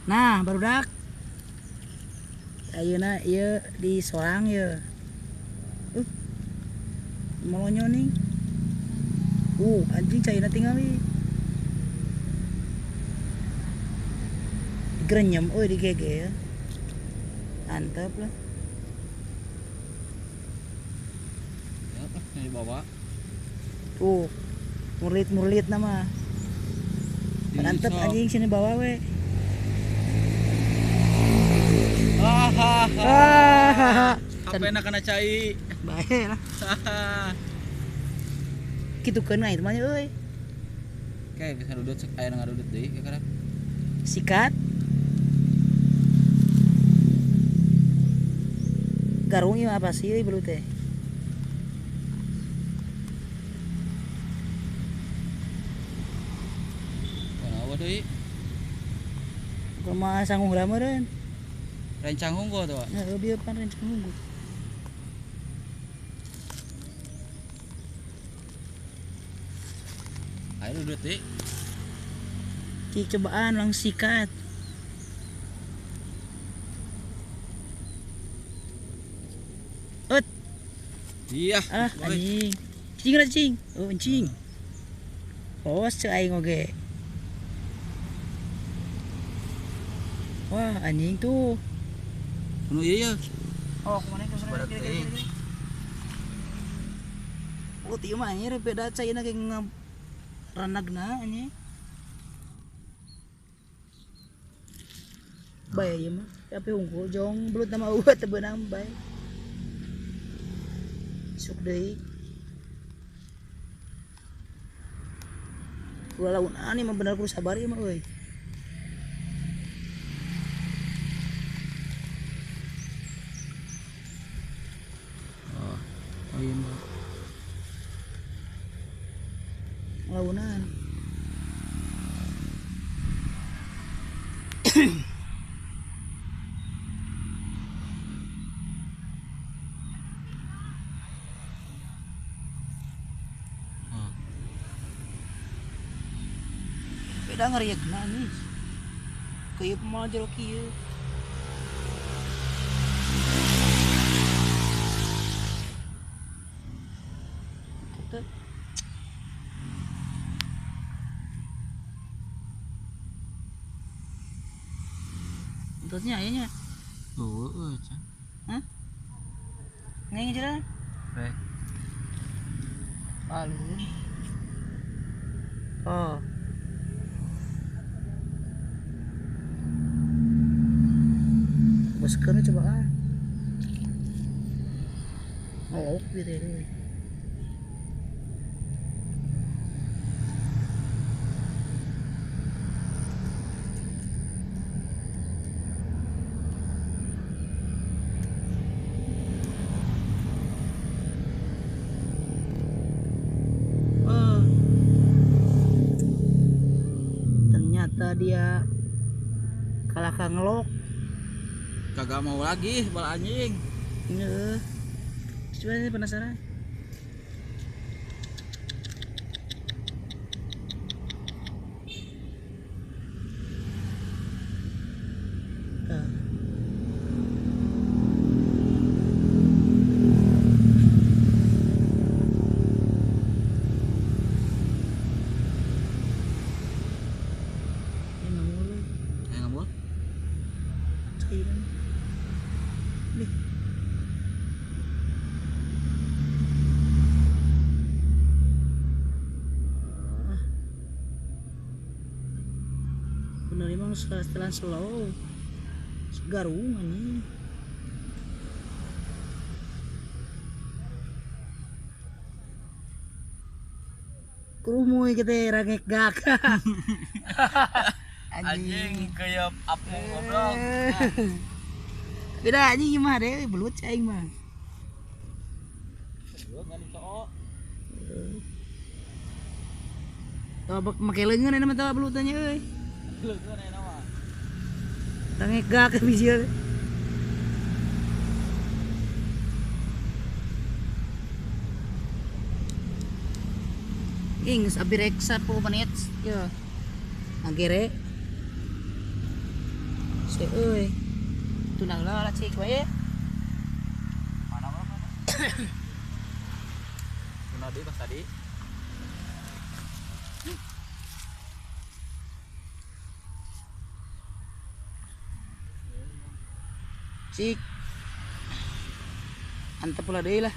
Nah, barudak. Ayeuna ieu di soang ye. Molonyo nih. Anjing caina tinggal nih. Grenyem di GG ya. Mantap lah. Ya, yang dibawa. Murlit nama. Mantap anjing sini bawa we. Apa enak kena cai. Bae lah. Kitu keun itu mah euy. Kayak bisa dudut aya ngarudut deui ka karep. Sikat. Garung ieu apa sih euy belut teh? Kunaon deui? Kumaha sanggung urang meureun? Rencang hungkul tuh. Heeh, bieu pan rencang hungkul. Ayo dudut deui. Cik cobaan langsung sikat. Iya. Anjing. Cing lah cing. Anjing. Awas cek aing oge. Wah, anjing tuh. Kuno ieu. Kemana gini. Tieu mah anjing beda caina ge ranagna anjing. Bae ieu mah. Tapi unggul jong belut nama uat teu beunang bae. Sok deui. Ulah laun ani mah bener kudu sabar ieu mah euy. Oh iya mah. Launan. Beda ngeriegna nih. Keuyeuk moal jero kieu. Teu. Entosnya aya nya. Can. Hah? Ngeng jalan? Rek. Alun. Oh. Boskeun coba ah. Oh, gitu ya. Ternyata dia kalah kangelok. Kagak mau lagi bal anjing. Heeh. Coba saya penasaran. Bener emang setelan slow garung ini kurumuy kita rangek gak Anjing kayak apa goblok. beda anjing gimana deh belut aing mah tawa make leungeun eta mah tawa belutannya euy Leungeun eta mah. rangek gak bijil Ing sabi rek 10 menit ya. Akhirnya Cik euy. Tunang lah cik wae. Mana mana. Tuna pas tadi. Cik. Antep pula deui lah.